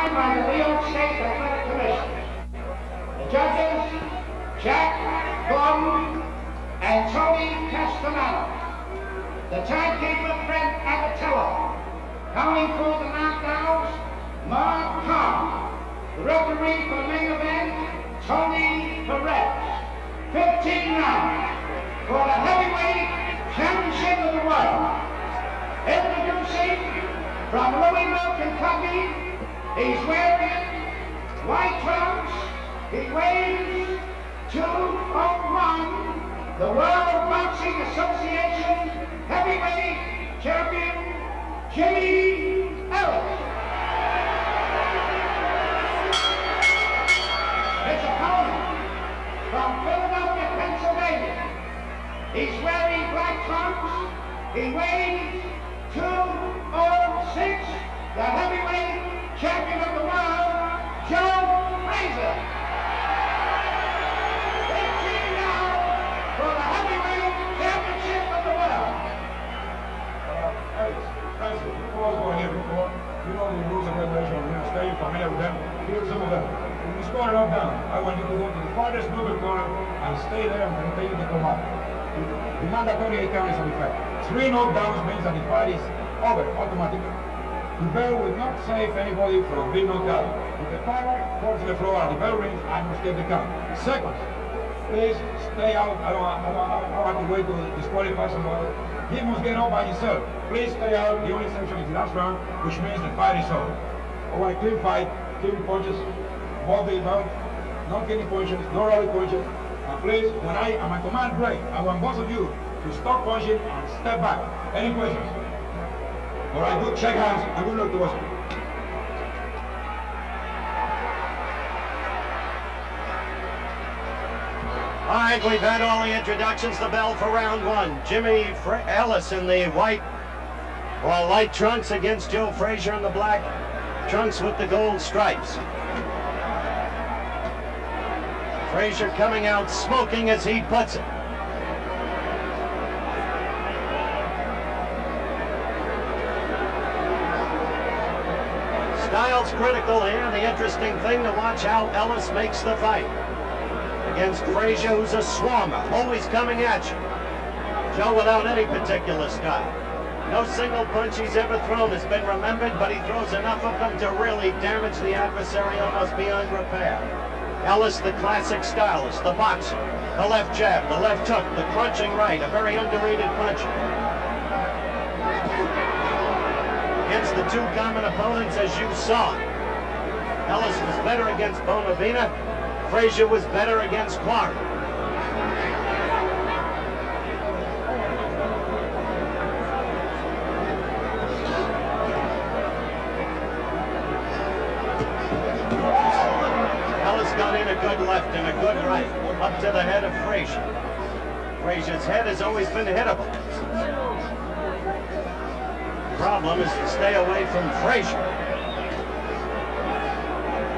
signed by the New York State Athletic Commission. The judges, Jack Gordon and Tony Castellano. The timekeeper, Fred Abatello. Counting for the knockdowns, Mark Kahn. The referee for the main event, Tony Perez. 15 rounds for the heavyweight championship of the world. Introducing from Louisville, Kentucky, he's wearing white trunks. He weighs 201. The World Boxing Association heavyweight champion, Jimmy Ellis. His opponent from Philadelphia, Pennsylvania. He's wearing black trunks. He weighs 206. The heavyweight champion of the world, Frazier. 18 now for the heavyweight championship of the world. Frazier, before I go here before, you know the rules and regulations. I'm going to stay familiar with them. Here's some of them. When you score it up down, I want you to go to the farthest moving corner and stay there until you come out. The mandatory 8 count is on effect. 3 knockdowns means that the fight is over automatically. The bell will not save anybody from being knocked out. If the fighter falls to the floor and the bell rings, I must get the count. Second, please stay out. I don't have to wait to disqualify somebody. He must get out by himself. Please stay out. The only exception is the last round, which means the fight is over. I want a clean fight, clean punches, both the belt, no killing punches, no rolling punches. And please, when I am at command break, I want both of you to stop punching and step back. Any questions? All right, good. Shake hands and good luck to us. All right, we've had all the introductions. The bell for round 1. Jimmy Ellis in the white or light trunks against Joe Frazier in the black trunks with the gold stripes. Frazier coming out smoking, as he puts it. Style's critical here. The interesting thing to watch how Ellis makes the fight against Frazier, who's a swarmer, always coming at you. Joe without any particular style. No single punch he's ever thrown has been remembered, but he throws enough of them to really damage the adversary almost beyond repair. Ellis, the classic stylist, the boxer, the left jab, the left hook, the crunching right, a very underrated puncher. Against the 2 common opponents, as you saw, Ellis was better against Bonavina. Frazier was better against Quarry. Ellis got in a good left and a good right, up to the head of Frazier. Frazier's head has always been hittable. Problem is to stay away from Frazier.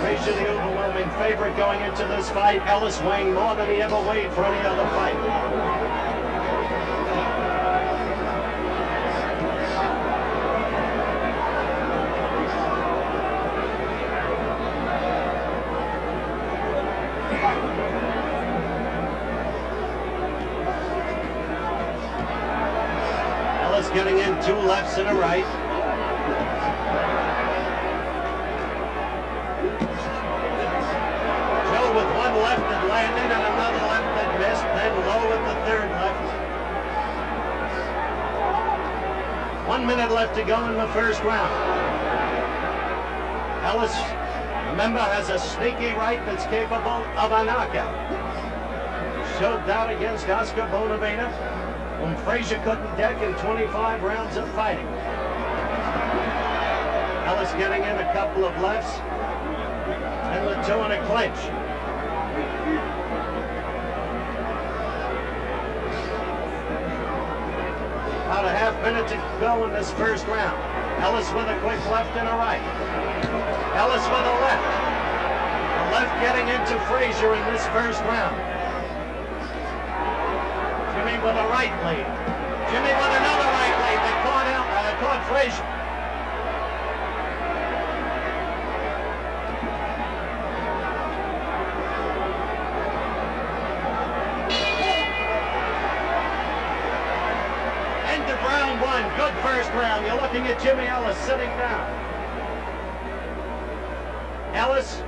Frazier the overwhelming favorite going into this fight. Ellis weighing more than he ever weighed for any other fight. Ellis getting in 2 lefts and a right. With 1 left that landed and another left that missed, then low with the 3rd left. 1 minute left to go in the 1st round. Ellis, remember, has a sneaky right that's capable of a knockout. Showed that against Oscar Bonavena, whom Frazier couldn't deck in 25 rounds of fighting. Ellis getting in a couple of lefts, and the 2 in a clinch. About a half minute to go in this 1st round. Ellis with a quick left and a right. Ellis with a left. The left getting into Frazier in this 1st round. Jimmy with a right lead. Jimmy with another right lead. They caught Frazier. round one. Good first round. You're looking at Jimmy Ellis sitting down. Ellis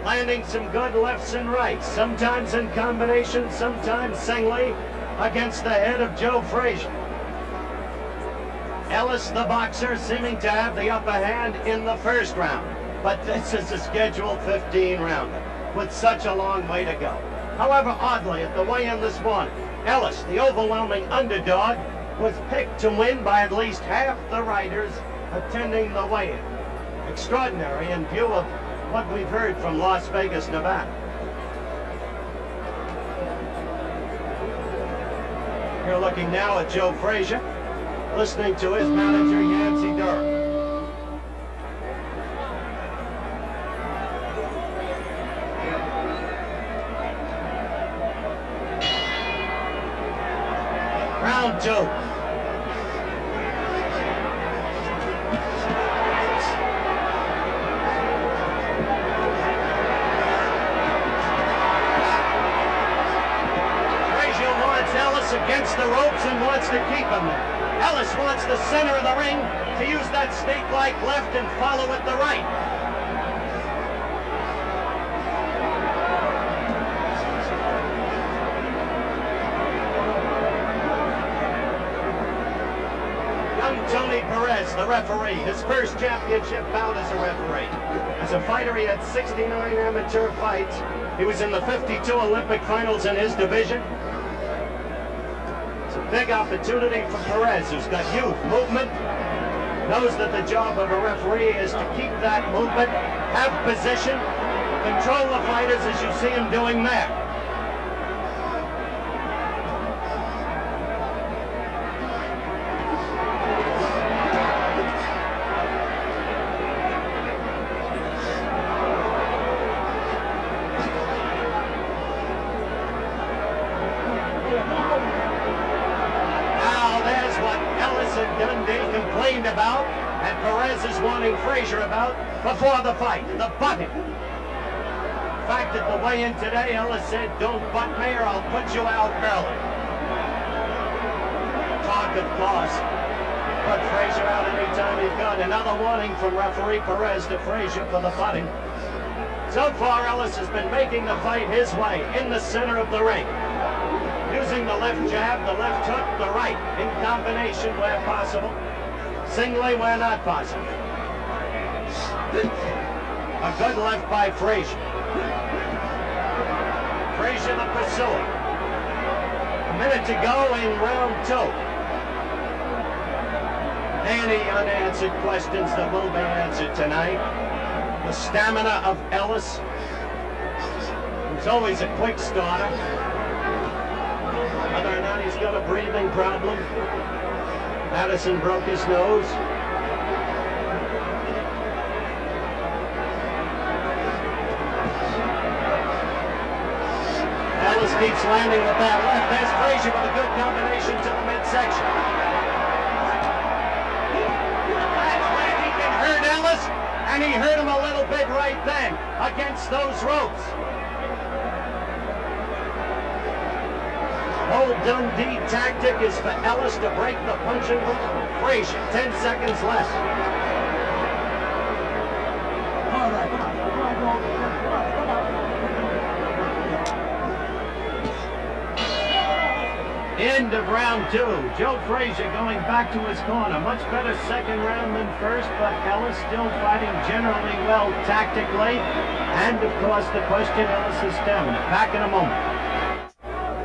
landing some good lefts and rights, sometimes in combination, sometimes singly, against the head of Joe Frazier. Ellis, the boxer, seeming to have the upper hand in the first round. But this is a scheduled 15-rounder with such a long way to go. However, oddly, at the weigh-in this morning, Ellis, the overwhelming underdog, was picked to win by at least half the writers attending the weigh-in. Extraordinary in view of what we've heard from Las Vegas, Nevada. You're looking now at Joe Frazier, listening to his manager, Yancey Durham. Round two. Against the ropes and wants to keep him there. Ellis wants the center of the ring to use that snake-like left and follow with the right. Young Tony Perez, the referee, his first championship bout as a referee. As a fighter, he had 69 amateur fights. He was in the 52 Olympic finals in his division. Big opportunity for Perez, who's got youth, movement, knows that the job of a referee is to keep that movement, have position, control the fighters as you see him doing there. About, and Perez is wanting Frazier about before the fight, the butting. In fact, at the weigh-in today, Ellis said, "Don't butt me or I'll put you out early." Talk, of course, put Frazier out anytime he's got. Another warning from referee Perez to Frazier for the butting. So far, Ellis has been making the fight his way, in the center of the ring. Using the left jab, the left hook, the right, in combination where possible. Singly where not possible. A good left by Frazier. Frazier the pursuer. A minute to go in round two. Any unanswered questions that will be answered tonight. The stamina of Ellis. He's always a quick starter. Whether or not he's got a breathing problem. Madison broke his nose. Ellis keeps landing with that left. There's Frazier with a good combination to the midsection. That's where he can hurt Ellis, and he hurt him a little bit right then against those ropes. Old Dundee tactic is for Ellis to break the punching hook. Frazier, 10 seconds left. All right, come on. End of round two. Joe Frazier going back to his corner. Much better second round than first, but Ellis still fighting generally well tactically. And, of course, the question, Ellis' stamina. Back in a moment.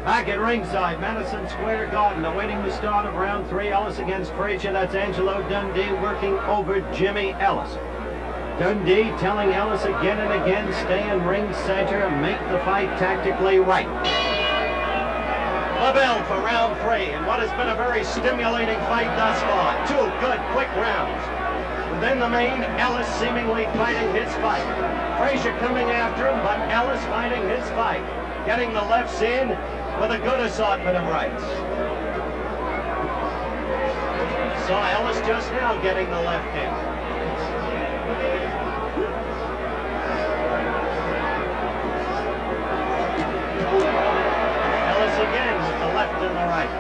Back at ringside, Madison Square Garden, awaiting the start of round three. Ellis against Frazier. That's Angelo Dundee working over Jimmy Ellis. Dundee telling Ellis again and again, stay in ring center and make the fight tactically right. The bell for round three, and what has been a very stimulating fight thus far. Two good, quick rounds. Within the main, Ellis seemingly fighting his fight. Frazier coming after him, but Ellis fighting his fight. Getting the lefts in with a good assortment of rights. Saw Ellis just now getting the left in. Ellis again with the left and the right.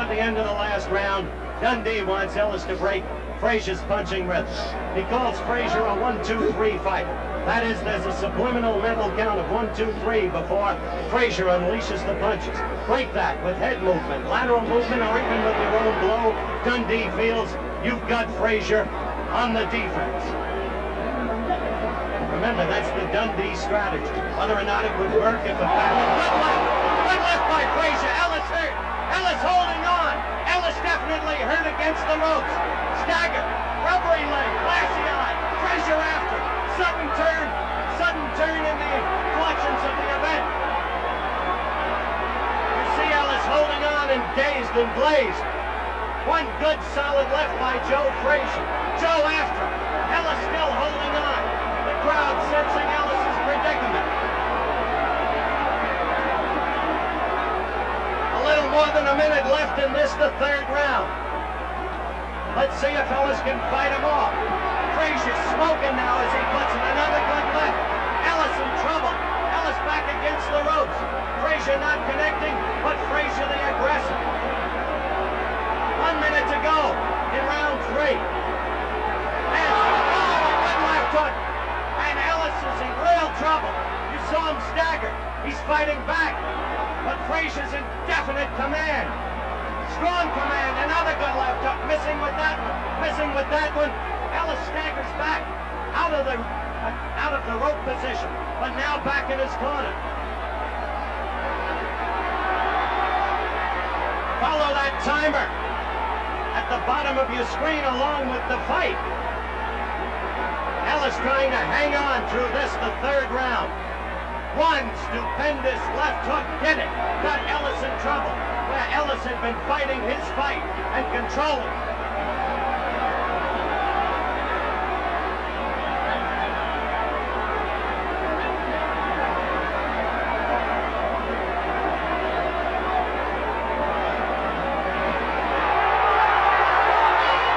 the end of the last round, Dundee wants Ellis to break Frazier's punching rhythm. He calls Frazier a 1-2-3 fight. That is, there's a subliminal mental count of 1, 2, 3 before Frazier unleashes the punches. Break that with head movement, lateral movement, or even with your own blow. Dundee feels you've got Frazier on the defense. Remember, that's the Dundee strategy. Whether or not it would work if a good left by Frazier. Ellis hurt. Ellis holding on. Ellis definitely hurt against the ropes. Stagger, rubbery leg, glassy eye. Frazier after. Sudden turn in the collections of the event. You see Ellis holding on and dazed and glazed. One good solid left by Joe Frazier. Joe after. Ellis still holding on. The crowd sensing Ellis's predicament. A little more than a minute left in this, the third round. Let's see if Ellis can fight him off. Frazier smoking now as he puts in another good left. Ellis in trouble. Ellis back against the ropes. Frazier not connecting, but Frazier the aggressor. 1 minute to go in round 3. And a good left hook. And Ellis is in real trouble. You saw him stagger. He's fighting back. But Frazier's in definite command. Strong command. Another good left hook. Missing with that one. Missing with that one. Ellis staggers back out of the rope position, but now back in his corner. Follow that timer at the bottom of your screen along with the fight. Ellis trying to hang on through this, the third round. One stupendous left hook did it. Got Ellis in trouble, where Ellis had been fighting his fight and controlling.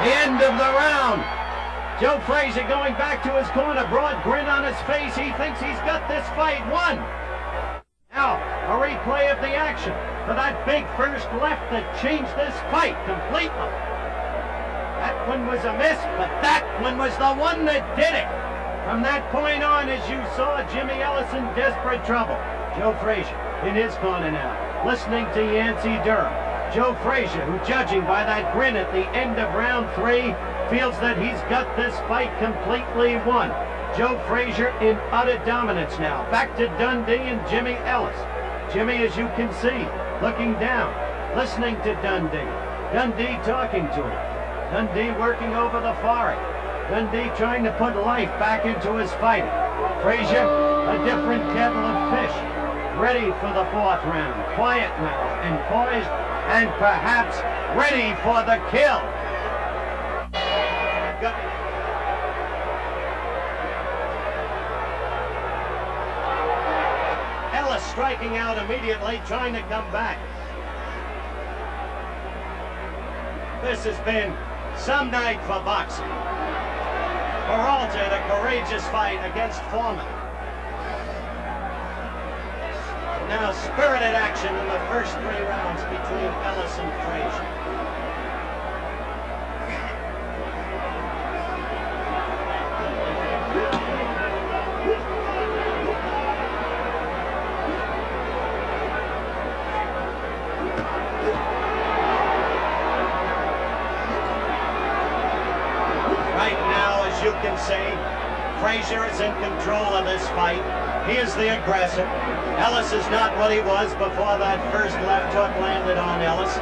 The end of the round. Joe Frazier going back to his corner, broad grin on his face. He thinks he's got this fight won. Now, a replay of the action for that big first left that changed this fight completely. That one was a miss, but that one was the one that did it. From that point on, as you saw, Jimmy Ellis in desperate trouble. Joe Frazier in his corner now, listening to Yancey Durham. Joe Frazier, who judging by that grin at the end of round 3, feels that he's got this fight completely won. Joe Frazier in utter dominance now. Back to Dundee and Jimmy Ellis. Jimmy, as you can see, looking down, listening to Dundee. Dundee talking to him. Dundee working over the forehead. Dundee trying to put life back into his fighting. Frazier, a different kettle of fish. Ready for the 4th round. Quiet now and poised, and perhaps ready for the kill. Ellis striking out immediately, trying to come back. This has been some night for boxing. Peralta, a courageous fight against Foreman. Now spirited action in the first 3 rounds between Ellis and Frazier. Right now, as you can see, Frazier is in control of this fight. He is the aggressor. Ellis is not what he was before that first left hook landed on Ellis.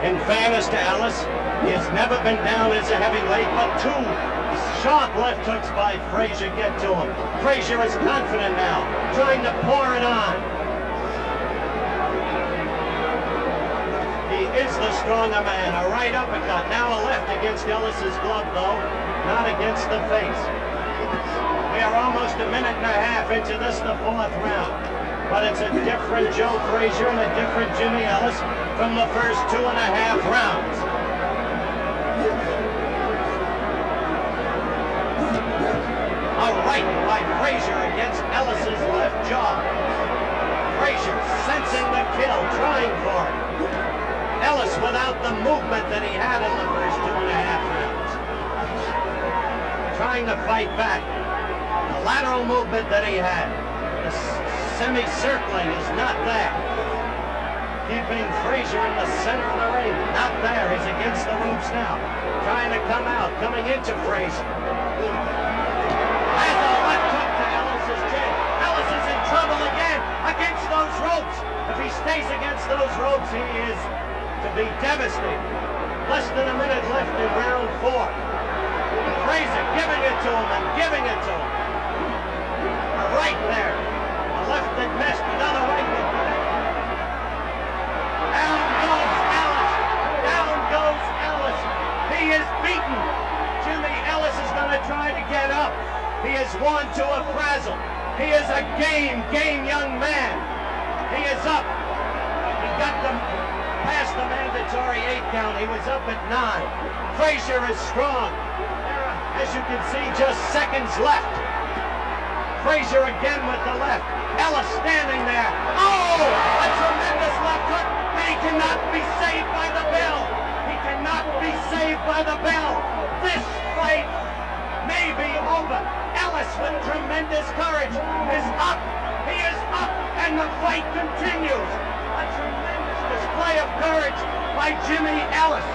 In fairness to Ellis, he has never been down as a heavyweight, but 2 sharp left hooks by Frazier get to him. Frazier is confident now, trying to pour it on. He is the stronger man. A right uppercut, now a left against Ellis's glove, though, not against the face. We are almost a minute and a half into this, the 4th round. But it's a different Joe Frazier and a different Jimmy Ellis from the first 2.5 rounds. A right by Frazier against Ellis's left jaw. Frazier sensing the kill, trying for it. Ellis without the movement that he had in the first 2.5 rounds. Trying to fight back. The lateral movement that he had. The semicircling is not there. Keeping Frazier in the center of the ring. Not there. He's against the ropes now. Trying to come out. Coming into Frazier. Has a left hook to Ellis's chin. Ellis is in trouble again against those ropes. If he stays against those ropes, he is to be devastated. Less than a minute left in round 4. Frazier giving it to him and giving it to him. A right there. A left that missed. Another right that missed. Down goes Ellis. Down goes Ellis. He is beaten. Jimmy Ellis is going to try to get up. He is one to a frazzle. He is a game young man. He is up. He got them past the mandatory 8 count. He was up at 9. Frazier is strong. As you can see, just seconds left. Frazier again with the left. Ellis standing there. Oh! A tremendous left hook. And he cannot be saved by the bell. He cannot be saved by the bell. This fight may be over. Ellis with tremendous courage is up. He is up and the fight continues. A tremendous display of courage by Jimmy Ellis,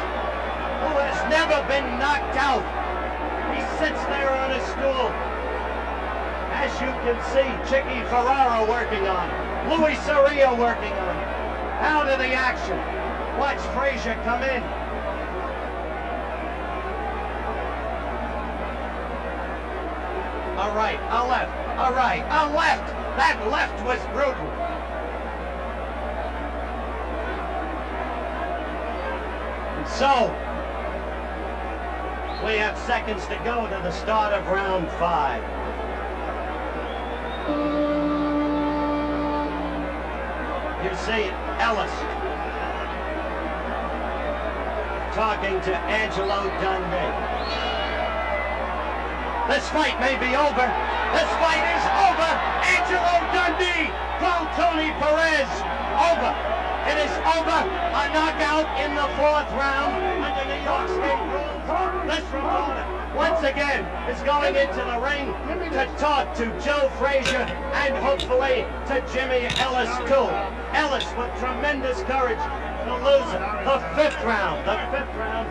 who has never been knocked out. He sits there on his stool. As you can see, Chicky Ferrara working on it. Luis Soria working on it. Out of the action. Watch Frazier come in. A right, a left, a right, a left. That left was brutal. And so, we have seconds to go to the start of round 5. You see Ellis talking to Angelo Dundee. This fight may be over. This fight is over. Angelo Dundee from Tony Perez. Over. It is over. A knockout in the 4th round under New York State rules. This reporter, once again, is going into the ring to talk to Joe Frazier and hopefully to Jimmy Ellis too. Ellis with tremendous courage to lose it. The 5th round. The 5th round.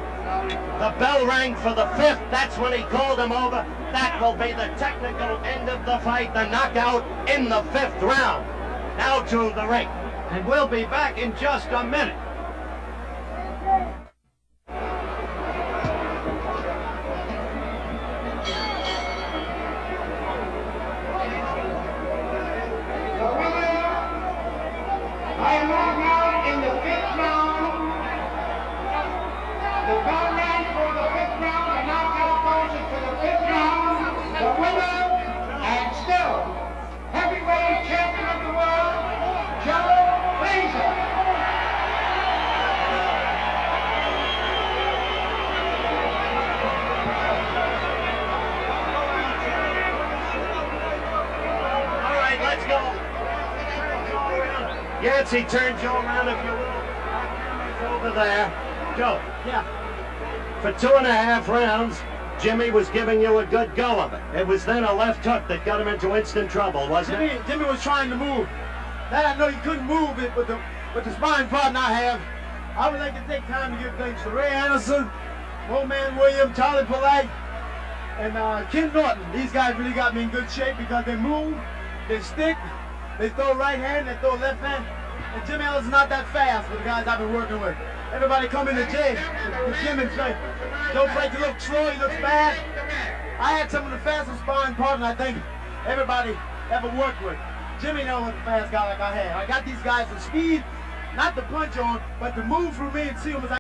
The bell rang for the 5th. That's when he called him over. That will be the technical end of the fight. The knockout in the 5th round. Now to the ring. And we'll be back in just a minute. I am now in the 5th round. The bell rang for the 5th round. The knockout goes into the 5th round. The winner, and still heavyweight champion of the world, Joe Frazier. All right, let's go. Yancey, turn Joe around if you will. Over there. Joe. Yeah. For 2.5 rounds, Jimmy was giving you a good go of it. It was then a left hook that got him into instant trouble, wasn't it? Jimmy was trying to move. That I know you couldn't move it, but the sparring partner I have, I would like to take time to give thanks to Ray Anderson, Old Man William, Charlie Polite, and Ken Norton. These guys really got me in good shape because they move, they stick, they throw right hand, they throw left hand. And Jimmy Ellis is not that fast with the guys I've been working with. Everybody come in the gym and say, Joe Frazier looks slow, he looks bad. I had some of the fastest sparring partners I think everybody ever worked with. Jimmy knows what a fast guy like I had. I got these guys with speed, not to punch on, but to move through me and see them as I